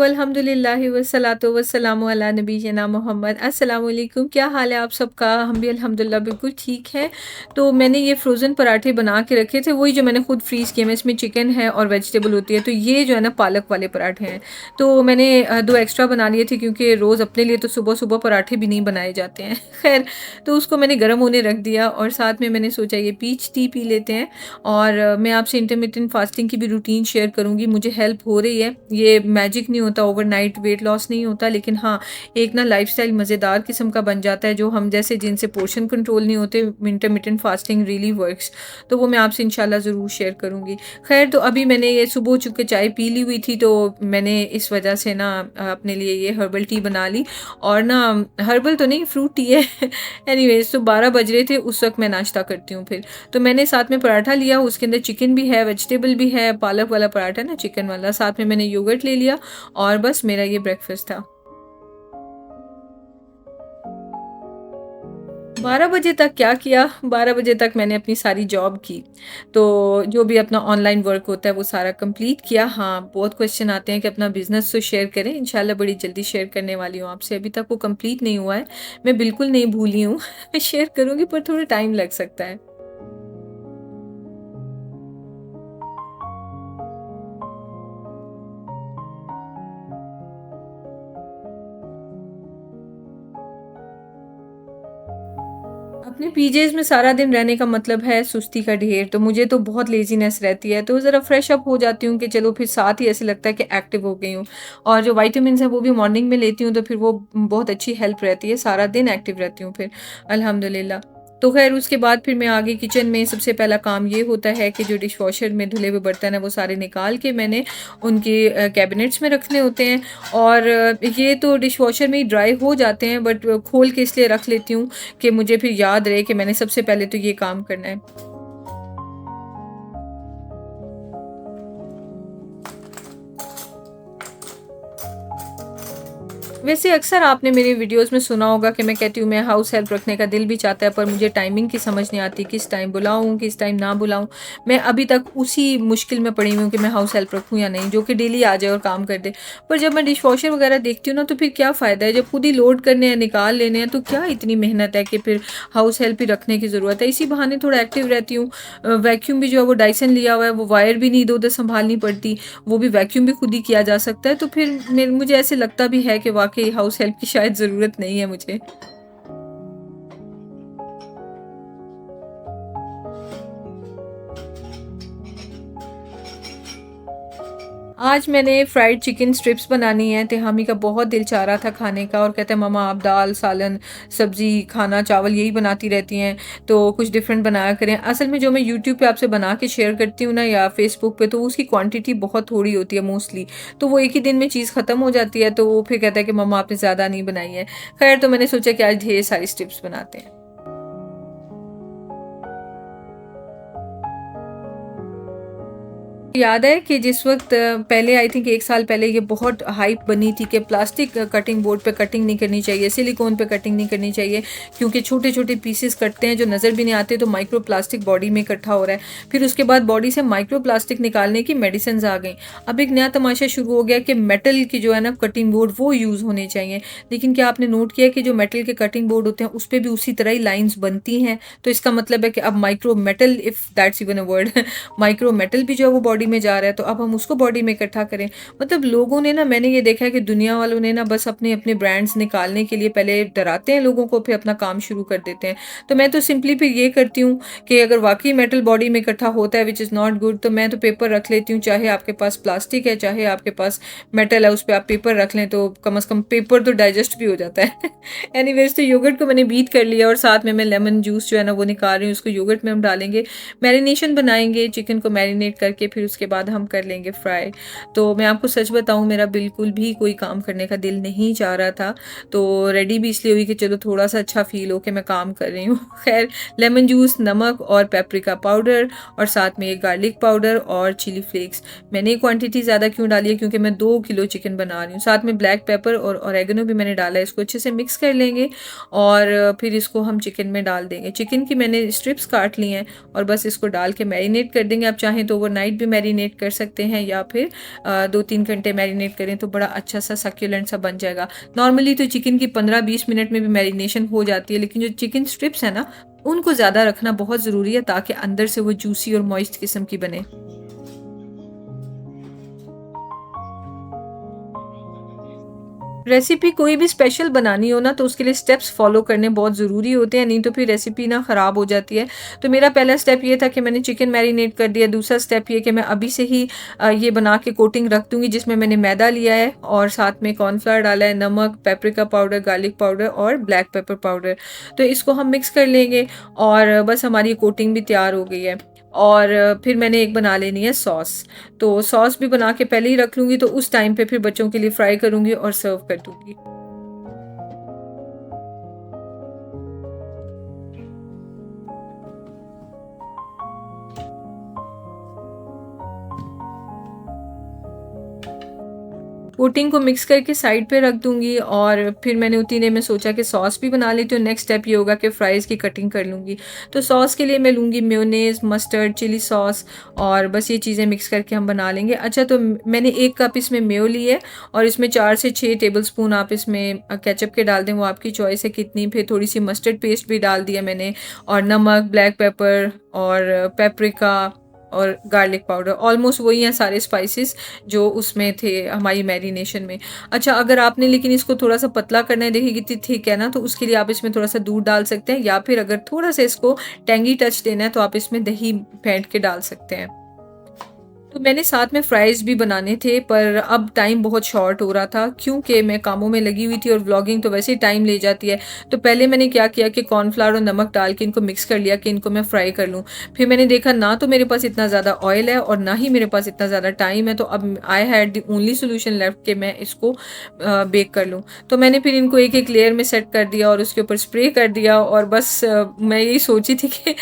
अल्हम्दुलिल्लाहि वस्सलातु वस्सलामु अला नबीना मोहम्मद। अस्सलाम वालेकुम, क्या हाल है आप सबका? हम भी अल्हम्दुलिल्लाह बिल्कुल ठीक हैं। तो मैंने ये फ्रोज़न पराठे बना के रखे थे, वही जो मैंने खुद फ्रीज़ किए हैं। इसमें चिकन है और वेजिटेबल होती है। तो ये जो है ना पालक वाले पराठे हैं। तो मैंने 2 एक्स्ट्रा बना लिए थे क्योंकि रोज़ अपने लिए तो सुबह-सुबह पराठे भी नहीं बनाए जाते हैं। ख़ैर, तो उसको मैंने गर्म होने रख दिया और साथ में मैंने सोचा ये पीच टी पी लेते हैं। और मैं आपसे इंटरमिटेंट फास्टिंग की भी रूटीन शेयर करूँगी, मुझे हेल्प हो रही है। ये मैजिक नहीं होता, ओवरनाइट वेट लॉस नहीं होता, लेकिन हाँ, एक ना लाइफ़स्टाइल मज़ेदार किस्म का बन जाता है, जो हम जैसे जिनसे पोर्शन कंट्रोल नहीं होते, इंटरमिटेंट फास्टिंग रियली वर्क्स। तो वो मैं आपसे इंशाल्लाह ज़रूर शेयर करूँगी। ख़ैर, तो अभी मैंने ये सुबह चूँकि चाय पी ली हुई थी, तो मैंने इस वजह से ना अपने लिए ये हर्बल टी बना ली। और ना हर्बल तो नहीं, फ्रूट टी है। एनीवेज़, तो 12 बज रहे थे, उस वक़्त मैं नाश्ता करती हूँ फिर। तो मैंने साथ में पराठा लिया, उसके अंदर चिकन भी है, वेजिटेबल भी है, पालक वाला पराठा ना चिकन वाला, साथ में मैंने योगर्ट ले लिया और बस मेरा ये ब्रेकफ़ास्ट था। 12 बजे तक क्या किया? 12 बजे तक मैंने अपनी सारी जॉब की। तो जो भी अपना ऑनलाइन वर्क होता है वो सारा कंप्लीट किया। हाँ, बहुत क्वेश्चन आते हैं कि अपना बिज़नेस तो शेयर करें, इंशाल्लाह बड़ी जल्दी शेयर करने वाली हूँ आपसे। अभी तक वो कंप्लीट नहीं हुआ है, मैं बिल्कुल नहीं भूली हूँ। मैं शेयर करूँगी पर थोड़ा टाइम लग सकता है। अपने पीजेज़ में सारा दिन रहने का मतलब है सुस्ती का ढेर, तो मुझे तो बहुत लेज़ीनेस रहती है, तो ज़रा फ्रेश अप हो जाती हूँ कि चलो फिर साथ ही ऐसे लगता है कि एक्टिव हो गई हूँ। और जो विटामिन्स हैं वो भी मॉर्निंग में लेती हूँ, तो फिर वो बहुत अच्छी हेल्प रहती है, सारा दिन एक्टिव रहती हूँ फिर, अल्हम्दुलिल्लाह। तो ख़ैर उसके बाद फिर मैं आ गई किचन में। सबसे पहला काम ये होता है कि जो डिशवॉशर में धुले हुए बर्तन हैं वो सारे निकाल के मैंने उनके कैबिनेट्स में रखने होते हैं। और ये तो डिशवॉशर में ही ड्राई हो जाते हैं, बट खोल के इसलिए रख लेती हूँ कि मुझे फिर याद रहे कि मैंने सबसे पहले तो ये काम करना है। वैसे अक्सर आपने मेरी वीडियोज़ में सुना होगा कि मैं कहती हूँ मैं हाउस हेल्प रखने का दिल भी चाहता है, पर मुझे टाइमिंग की समझ नहीं आती, किस टाइम बुलाऊँ, किस टाइम ना बुलाऊँ। मैं अभी तक उसी मुश्किल में पड़ी हुई हूँ कि मैं हाउस हेल्प रखूँ या नहीं, जो कि डेली आ जाए और काम कर दे। पर जब मैं डिशवॉशर वगैरह देखती हूँ ना, तो फिर क्या फ़ायदा है, जब खुद ही लोड करने हैं, निकाल लेने हैं, तो क्या इतनी मेहनत है कि फिर हाउस हेल्प ही रखने की ज़रूरत है। इसी बहाने थोड़ा एक्टिव रहती हूँ। वैक्यूम भी जो है वो डायसन लिया हुआ है, वो वायर भी नहीं इधर-उधर सँभालनी पड़ती, वो भी वैक्यूम भी खुद ही किया जा सकता है। तो फिर मुझे ऐसे लगता भी है कि वाक़ई हाउस हेल्प की शायद ज़रूरत नहीं है मुझे। आज मैंने फ्राइड चिकन स्ट्रिप्स बनानी है। तेहामी का बहुत दिल चाह रहा था खाने का और कहता है मम्मा आप दाल, सालन, सब्ज़ी, खाना, चावल यही बनाती रहती हैं, तो कुछ डिफरेंट बनाया करें। असल में जो मैं यूट्यूब पे आपसे बना के शेयर करती हूँ ना या फ़ेसबुक पे, तो उसकी क्वांटिटी बहुत थोड़ी होती है मोस्टली। तो वो एक ही दिन में चीज़ ख़त्म हो जाती है, तो वो फिर कहता है कि मम्मा आपने ज़्यादा नहीं बनाई है। ख़ैर, तो मैंने सोचा कि आज ढेर सारी स्ट्रिप्स बनाते हैं। याद है कि जिस वक़्त पहले आई थिंक 1 साल पहले ये बहुत हाइप बनी थी कि प्लास्टिक कटिंग बोर्ड पे कटिंग नहीं करनी चाहिए, सिलिकॉन पे कटिंग नहीं करनी चाहिए, क्योंकि छोटे-छोटे पीसेस कटते हैं जो नज़र भी नहीं आते, तो माइक्रो प्लास्टिक बॉडी में इकट्ठा हो रहा है। फिर उसके बाद बॉडी से माइक्रो प्लास्टिक निकालने की मेडिसिन्स आ गईं। अब एक नया तमाशा शुरू हो गया कि मेटल की जो है ना कटिंग बोर्ड वो यूज़ होने चाहिए। लेकिन क्या आपने नोट किया कि जो मेटल के कटिंग बोर्ड होते हैं उस पे भी उसी तरह ही लाइन्स बनती हैं? तो इसका मतलब है कि अब micro metal, if that's even a word, micro metal भी जो है वो बॉडी में जा रहा है, तो अब हम उसको बॉडी में इकट्ठा करें। मतलब लोगों ने ना, मैंने ये देखा है कि दुनिया वालों ने ना बस अपने-अपने ब्रांड्स निकालने के लिए पहले डराते हैं लोगों को, फिर अपना काम शुरू कर देते हैं। तो मैं तो सिंपली फिर ये करती हूँ कि अगर वाक़ई मेटल बॉडी में इकट्ठा होता है व्हिच इज़ नॉट गुड, तो मैं तो पेपर रख लेती हूँ। चाहे आपके पास प्लास्टिक है, चाहे आपके पास मेटल है, उस पे आप पेपर रख लें, तो कम से कम पेपर तो डाइजेस्ट भी हो जाता है। एनीवेज़, तो योगर्ट को मैंने बीट कर लिया और साथ में मैं लेमन जूस जो है ना वो निकाल रही हूँ, उसको योगर्ट में हम डालेंगे। मैरिनेशन बनाएँगे चिकन को मैरिनेट करके, फिर उसके बाद हम कर लेंगे फ्राई। तो मैं आपको सच बताऊँ, मेरा बिल्कुल भी कोई काम करने का दिल नहीं चाह रहा था, तो रेडी भी इसलिए हुई कि चलो थोड़ा-सा अच्छा फ़ील हो कि मैं काम कर रही हूँ। ख़ैर, लेमन जूस, नमक और पेपरिका पाउडर और साथ में ये गार्लिक पाउडर और चिली फ्लेक्स। मैंने क्वांटिटी ज़्यादा क्यों डाली है, क्योंकि मैं 2 किलो चिकन बना रही हूँ। साथ में ब्लैक पेपर और ऑरेगनो भी मैंने डाला है। इसको अच्छे से मिक्स कर लेंगे और फिर इसको हम चिकन में डाल देंगे। चिकन की मैंने स्ट्रिप्स काट ली हैं और बस इसको डाल के मैरिनेट कर देंगे। आप चाहें तो ओवरनाइट भी मैरिनेट मैरिनेट कर सकते हैं या फिर 2-3 घंटे मैरिनेट करें तो बड़ा अच्छा सा सक्यूलेंट सा बन जाएगा। नॉर्मली तो चिकन की 15-20 मिनट में भी मैरिनेशन हो जाती है, लेकिन जो चिकन स्ट्रिप्स है ना, उनको ज़्यादा रखना बहुत ज़रूरी है ताकि अंदर से वो जूसी और मॉइस्ट किस्म की बने। रेसिपी कोई भी स्पेशल बनानी हो ना तो उसके लिए स्टेप्स फॉलो करने बहुत ज़रूरी होते हैं, नहीं तो फिर रेसिपी ना ख़राब हो जाती है। तो मेरा पहला स्टेप ये था कि मैंने चिकन मैरिनेट कर दिया। दूसरा स्टेप ये कि मैं अभी से ही ये बना के कोटिंग रख दूँगी, जिसमें मैंने मैदा लिया है और साथ में कॉर्नफ्लावर डाला है, नमक, पेपरिका पाउडर, गार्लिक पाउडर और ब्लैक पेपर पाउडर। तो इसको हम मिक्स कर लेंगे और बस हमारी कोटिंग भी तैयार हो गई है। और फिर मैंने एक बना लेनी है सॉस। तो सॉस भी बना के पहले ही रख लूँगी, तो उस टाइम पे फिर बच्चों के लिए फ्राई करूँगी और सर्व कर दूँगी। कोटिंग को मिक्स करके साइड पे रख दूँगी और फिर मैंने उतने में सोचा कि सॉस भी बना लेती हूँ। नेक्स्ट स्टेप ये होगा कि फ्राइज़ की कटिंग कर लूँगी। तो सॉस के लिए मैं लूँगी मेयोनेज़, मस्टर्ड, चिली सॉस और बस ये चीज़ें मिक्स करके हम बना लेंगे। अच्छा, तो मैंने 1 कप इसमें मेयो ली है और इसमें 4 से 6 टेबलस्पून आप इसमें केचअप के डाल दें, वो आपकी चॉइस है कितनी। फिर थोड़ी-सी मस्टर्ड पेस्ट भी डाल दिया मैंने और नमक, ब्लैक पेपर और पेपरिका और गार्लिक पाउडर, ऑलमोस्ट वही हैं सारे स्पाइसेस जो उसमें थे हमारी मैरिनेशन में। अच्छा, अगर आपने लेकिन इसको थोड़ा-सा पतला करना है, देखिए कितनी थिक है ना, तो उसके लिए आप इसमें थोड़ा-सा दूध डाल सकते हैं या फिर अगर थोड़ा-सा इसको टैंगी टच देना है तो आप इसमें दही फेंट के डाल सकते हैं। तो मैंने साथ में फ्राइज़ भी बनाने थे, पर अब टाइम बहुत शॉर्ट हो रहा था क्योंकि मैं कामों में लगी हुई थी और व्लॉगिंग तो वैसे ही टाइम ले जाती है। तो पहले मैंने क्या किया कि कॉर्नफ्लावर और नमक डाल के इनको मिक्स कर लिया कि इनको मैं फ्राई कर लूँ। फिर मैंने देखा ना तो मेरे पास इतना ज़्यादा ऑयल है और ना ही मेरे पास इतना ज़्यादा टाइम है, तो अब I had the only solution left कि मैं इसको बेक कर लूँ। तो मैंने फिर इनको एक-एक लेयर में सेट कर दिया और उसके ऊपर स्प्रे कर दिया और बस मैं यही सोची थी कि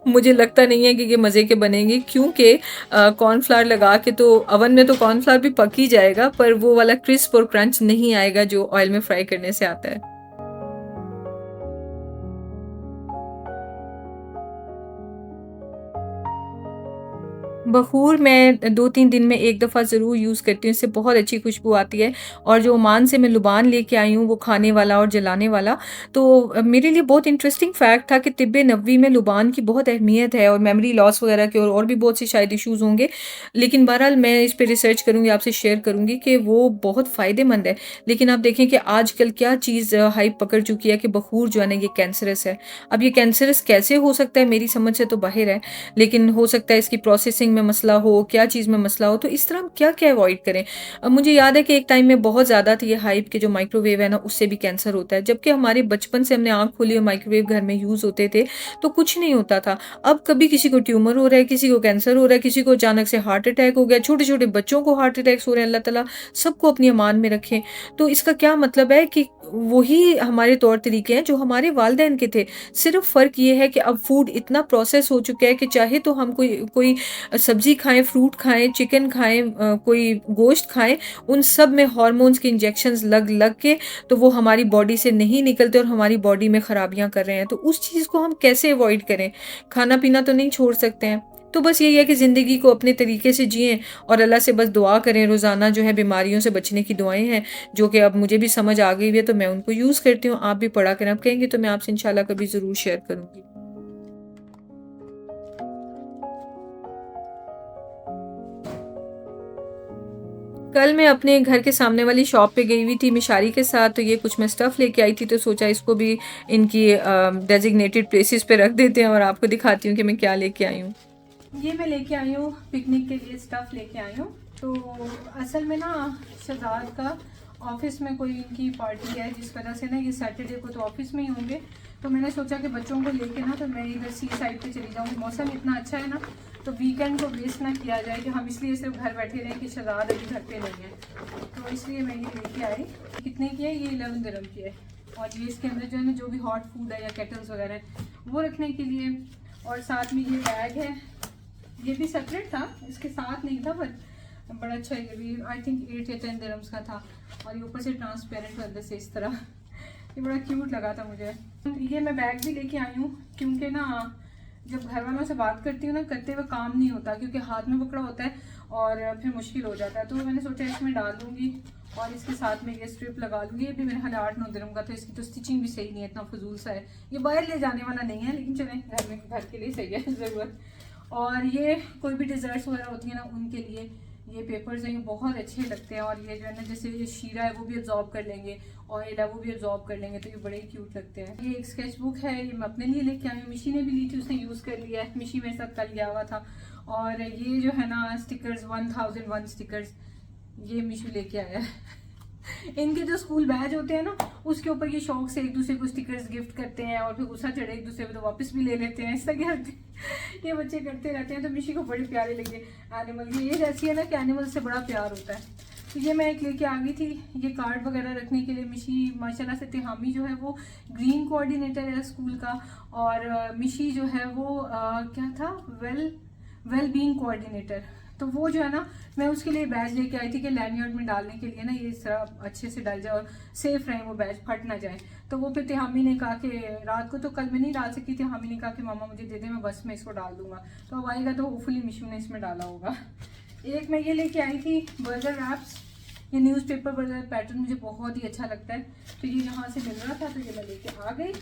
मुझे लगता नहीं है कि ये मज़े के बनेंगे, क्योंकि कॉर्नफ्लावर लगा के तो ओवन में तो कॉर्नफ्लावर भी पक ही जाएगा, पर वो वाला क्रिस्प और क्रंच नहीं आएगा जो ऑयल में फ्राई करने से आता है। बखूर मैं 2-3 दिन में 1 दफ़ा ज़रूर यूज़ करती हूँ, इससे बहुत अच्छी खुशबू आती है। और जो ओमान से मैं लुबान लेके आई हूँ, वो खाने वाला और जलाने वाला, तो मेरे लिए बहुत इंटरेस्टिंग फैक्ट था कि तिब्बे नबवी में लुबान की बहुत अहमियत है और मेमोरी लॉस वगैरह के और भी बहुत से शायद इश्यूज़ होंगे। लेकिन बहरहाल मैं इस पे रिसर्च करूँगी, आपसे शेयर करूँगी कि वो बहुत फ़ायदेमंद है। लेकिन आप देखें कि आजकल क्या चीज़ हाइप पकड़ चुकी है कि बखूर जो है ना, ये कैंसरस है। अब ये कैंसरस कैसे हो सकता है, मेरी समझ से तो बाहर है, लेकिन हो सकता है इसकी प्रोसेसिंग में मसला हो, क्या चीज़ में मसला हो, तो इस तरह हम क्या-क्या अवॉइड करें? अब मुझे याद है कि एक टाइम में बहुत ज़्यादा थी ये हाइप कि जो माइक्रोवेव है ना, उससे भी कैंसर होता है। जबकि हमारे बचपन से हमने आँख खोली और माइक्रोवेव घर में यूज़ होते थे, तो कुछ नहीं होता था। अब कभी किसी को ट्यूमर हो रहा है, किसी को कैंसर हो रहा है, किसी को अचानक से हार्ट अटैक हो गया, छोटे-छोटे बच्चों को हार्ट अटैक्स हो रहे हैं, अल्लाह ताला सबको अपनी अमान में रखे। तो इसका क्या मतलब है कि वही हमारे तौर तरीके हैं जो हमारे वालिदैन के थे। सिर्फ़ फ़र्क ये है कि अब फूड इतना प्रोसेस हो चुका है कि चाहे तो हम कोई कोई सब्ज़ी खाएँ, फ्रूट खाएँ, चिकन खाएँ, कोई गोश्त खाएँ, उन सब में हॉर्मोन्स के इंजेक्शंस लग-लग के तो वो हमारी बॉडी से नहीं निकलते और हमारी बॉडी में ख़राबियाँ कर रहे हैं। तो उस चीज़ को हम कैसे अवॉइड करें? खाना-पीना तो नहीं छोड़ सकते हैं। तो बस यही है कि ज़िंदगी को अपने तरीके से जिएँ और अल्लाह से बस दुआ करें। रोज़ाना जो है बीमारियों से बचने की दुआएँ हैं, जो कि अब मुझे भी समझ आ गई हुई है, तो मैं उनको यूज़ करती हूँ। आप भी पढ़ा करें। आप कहेंगे तो मैं आपसे इंशाल्लाह कभी ज़रूर शेयर करूँगी। कल मैं अपने घर के सामने वाली शॉप पे गई हुई थी मिशारी के साथ, तो ये कुछ मैं स्टफ़ लेके आई थी, तो सोचा इसको भी इनकी डेज़िग्नेटेड प्लेसेस पे रख देते हैं और आपको दिखाती हूँ कि मैं क्या लेके आई हूँ। ये मैं लेके आई हूँ पिकनिक के लिए, स्टफ़ लेके आई हूँ। तो असल में ना शहजाद का ऑफिस में कोई इनकी पार्टी है, जिस वजह से ना ये सैटरडे को तो ऑफिस में ही होंगे। तो मैंने सोचा कि बच्चों को लेके ना तो मैं इधर सी साइड पे चली जाऊँ। मौसम इतना अच्छा है ना, तो वीकेंड को वेस्ट ना किया जाए कि हम इसलिए सिर्फ घर बैठे रहें कि शहजाद अभी घर पे नहीं है। तो इसलिए मैं ये लेके आई। कितने की है ये? 11 दिरहम की है। और ये इसके अंदर जो है ना, जो भी हॉट फूड है या केटल्स वगैरह है वो रखने के लिए। और साथ में ये बैग है, ये भी सेपरेट था, इसके साथ नहीं था, पर बड़ा अच्छा है। ये भी आई थिंक 8 या 10 दिरहम्स का था और ये ऊपर से ट्रांसपेरेंट अंदर से इस तरह। ये बड़ा क्यूट लगा था मुझे। ये मैं बैग भी लेके आई हूँ क्योंकि ना जब घर वालों से बात करती हूँ ना, करते हुए काम नहीं होता क्योंकि हाथ में पकड़ा होता है और फिर मुश्किल हो जाता है। तो मैंने सोचा इसमें डाल दूँगी और इसके साथ में ये स्ट्रिप लगा लूँगी। ये भी मेरे ख्याल 8-9 दिनों का, तो इसकी तो स्टिचिंग भी सही नहीं है, इतना फजूल सा है। ये बाहर ले जाने वाला नहीं है, लेकिन चलें घर के लिए सही है ज़रूरत। और ये कोई भी डिज़र्ट्स वगैरह होती है ना, उनके लिए ये पेपर्स हैं, ये बहुत अच्छे लगते हैं। और ये जो है ना, जैसे ये शीरा है वो भी एब्जॉर्ब कर लेंगे, ऑयल है वो भी एब्जॉर्ब कर लेंगे, तो ये बड़े क्यूट लगते हैं। ये एक स्केच बुक है, ये मैं अपने लिए लेके आई हूँ। मिशी ने भी ली थी, उसने यूज़ कर लिया है। मिशी मेरे साथ कल गया हुआ था। और ये जो है ना स्टिकर्स, 1001 स्टिकर्स, ये मिशू लेके आया है। इनके जो स्कूल बैच होते हैं ना, उसके ऊपर ये शौक से एक दूसरे को स्टिकर्स गिफ्ट करते हैं और फिर गुस्सा चढ़े एक दूसरे को तो वापस भी ले लेते हैं। ऐसा क्या ये बच्चे करते रहते हैं। तो मिशी को बड़े प्यारे लगे एनिमल। ये ऐसी है ना कि एनिमल से बड़ा प्यार होता है। तो ये मैं एक लेके आ गई थी, ये कार्ड वगैरह रखने के लिए। मिशी माशाल्लाह से, तिहामी जो है वो ग्रीन कोऑर्डिनेटर है स्कूल का, और मिशी जो है वो क्या था, वेल बीइंग कोऑर्डिनेटर। तो वो जो है ना, मैं उसके लिए बैच लेके आई थी कि लैनियर्ड में डालने के लिए ना, ये इस तरह अच्छे से डल जाए और सेफ रहे, वो बैच फट ना जाए। तो वो फिर तिहामी ने कहा कि रात को तो कल मैं नहीं डाल सकती, तिहामी ने कहा कि मामा मुझे दे दे, मैं बस में इसको डाल दूंगा। तो अब आएगा तो होपफुली मिशू ने इसमें डाला होगा। एक मैं ये लेके आई थी बर्गर रैप्स, ये न्यूज़पेपर बर्गर पैटर्न मुझे बहुत ही अच्छा लगता है, तो ये यहाँ से मिल रहा था तो ये मैं लेके आ गई।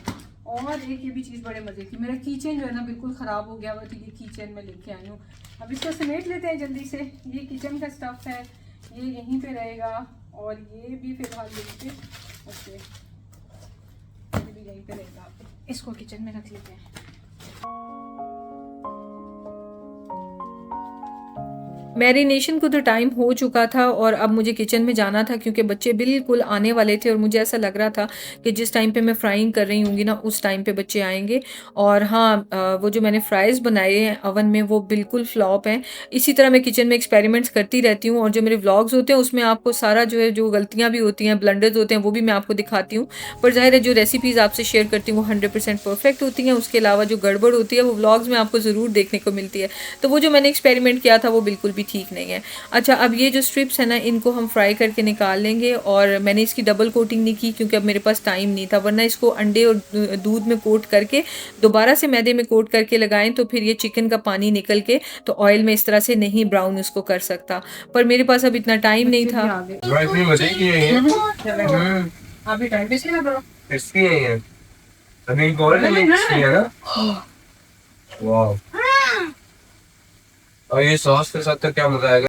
और एक ये भी चीज़ बड़े मज़े की, मेरा किचन जो है ना बिल्कुल ख़राब हो गया हुआ, तो ये किचन में लेके आई हूँ। अब इसको समेट लेते हैं जल्दी से। ये किचन का स्टफ है, ये यहीं पे रहेगा, और ये भी फिलहाल यहीं पे, ओके, ये भी यहीं पे रहेगा। इसको किचन में रख लेते हैं। मैरिनेशन को तो टाइम हो चुका था और अब मुझे किचन में जाना था क्योंकि बच्चे बिल्कुल आने वाले थे और मुझे ऐसा लग रहा था कि जिस टाइम पे मैं फ्राइंग कर रही होंगी ना, उस टाइम पे बच्चे आएंगे। और हाँ, वो जो मैंने फ्राइज़ बनाए हैं अवन में, वो बिल्कुल फ्लॉप हैं। इसी तरह मैं किचन में एक्सपेरिमेंट्स करती रहती हूँ और जो मेरे व्लॉग्स होते हैं उसमें आपको सारा जो है, जो गलतियाँ भी होती हैं, ब्लंडर्स होते हैं, वो भी मैं आपको दिखाती हूँ। पर ज़ाहिर है जो रेसिपीज़ आपसे शेयर करती हूँ वो 100% परफेक्ट होती हैं। उसके अलावा जो गड़बड़ होती है वो व्लॉग्स में आपको ज़रूर देखने को मिलती है। तो वो जो मैंने एक्सपेरिमेंट किया था वो बिल्कुल भी ठीक नहीं है। अच्छा, अब ये जो स्ट्रिप्स है ना, इनको हम फ्राई करके निकाल लेंगे। और मैंने इसकी डबल कोटिंग नहीं की क्योंकि अब मेरे पास टाइम नहीं था, वरना इसको अंडे और दूध में कोट करके दोबारा से मैदे में कोट करके लगाएं तो फिर ये चिकन का पानी निकल के तो ऑयल में इस तरह से नहीं ब्राउन उसको कर सकता। पर मेरे पास अब इतना टाइम नहीं था। और ये सॉस के साथ तो क्या मजा आएगा।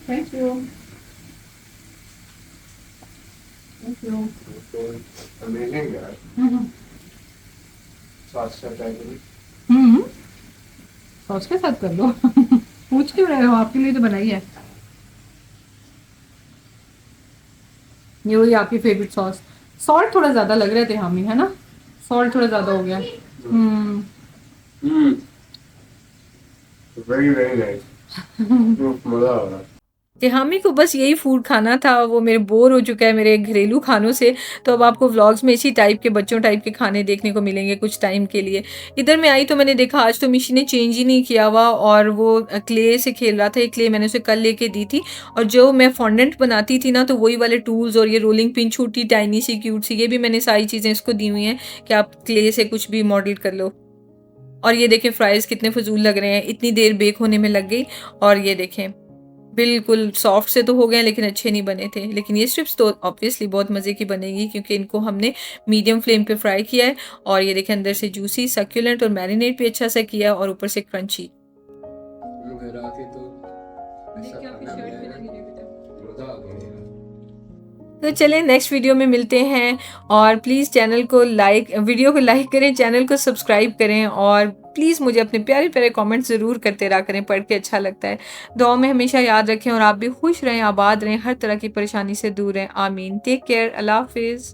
Thank you. अमेजिंग यार। सॉस का ट्राई करो। सॉस के साथ कर लो। पूछ क्यों रहे हो, आपके लिए तो बनाई है। ये वही आपकी फेवरेट सॉस। सॉल्ट थोड़ा ज्यादा लग रहे थे हमें, है ना, सॉल्ट थोड़ा ज्यादा हो गया। Very very nice. मजा आ रहा है। तिहामी को बस यही फूड खाना था, वो मेरे बोर हो चुका है मेरे घरेलू खानों से। तो अब आपको व्लॉग्स में इसी टाइप के, बच्चों टाइप के खाने देखने को मिलेंगे कुछ टाइम के लिए। इधर मैं आई तो मैंने देखा आज तो मिशी ने चेंज ही नहीं किया हुआ और वो क्ले से खेल रहा था। ये क्ले मैंने उसे कल लेके दी थी और जो मैं फॉन्डेंट बनाती थी ना, तो वही वाले टूल्स और ये रोलिंग पिन छोटी टाइनी सी क्यूट सी, ये भी मैंने सारी चीज़ें इसको दी हुई हैं कि आप क्ले से कुछ भी मॉडल कर लो। और ये देखें फ्राइज़ कितने फजूल लग रहे हैं, इतनी देर बेक होने में लग गई। और ये देखें बिल्कुल सॉफ्ट से तो हो गए लेकिन अच्छे नहीं बने थे। लेकिन ये स्ट्रिप्स तो ऑब्वियसली बहुत मज़े की बनेगी क्योंकि इनको हमने मीडियम फ्लेम पे फ्राई किया है। और ये देखें अंदर से जूसी, सक्यूलेंट और मैरिनेट भी अच्छा सा किया और ऊपर से क्रंची। तो चलें नेक्स्ट वीडियो में मिलते हैं और प्लीज़ चैनल को लाइक, वीडियो को लाइक करें, चैनल को सब्सक्राइब करें और प्लीज़ मुझे अपने प्यारे प्यारे कमेंट ज़रूर करते रहा करें, पढ़ के अच्छा लगता है। दुआ में हमेशा याद रखें और आप भी खुश रहें, आबाद रहें, हर तरह की परेशानी से दूर रहें। आमीन। Take care. अल्लाह हाफिज़।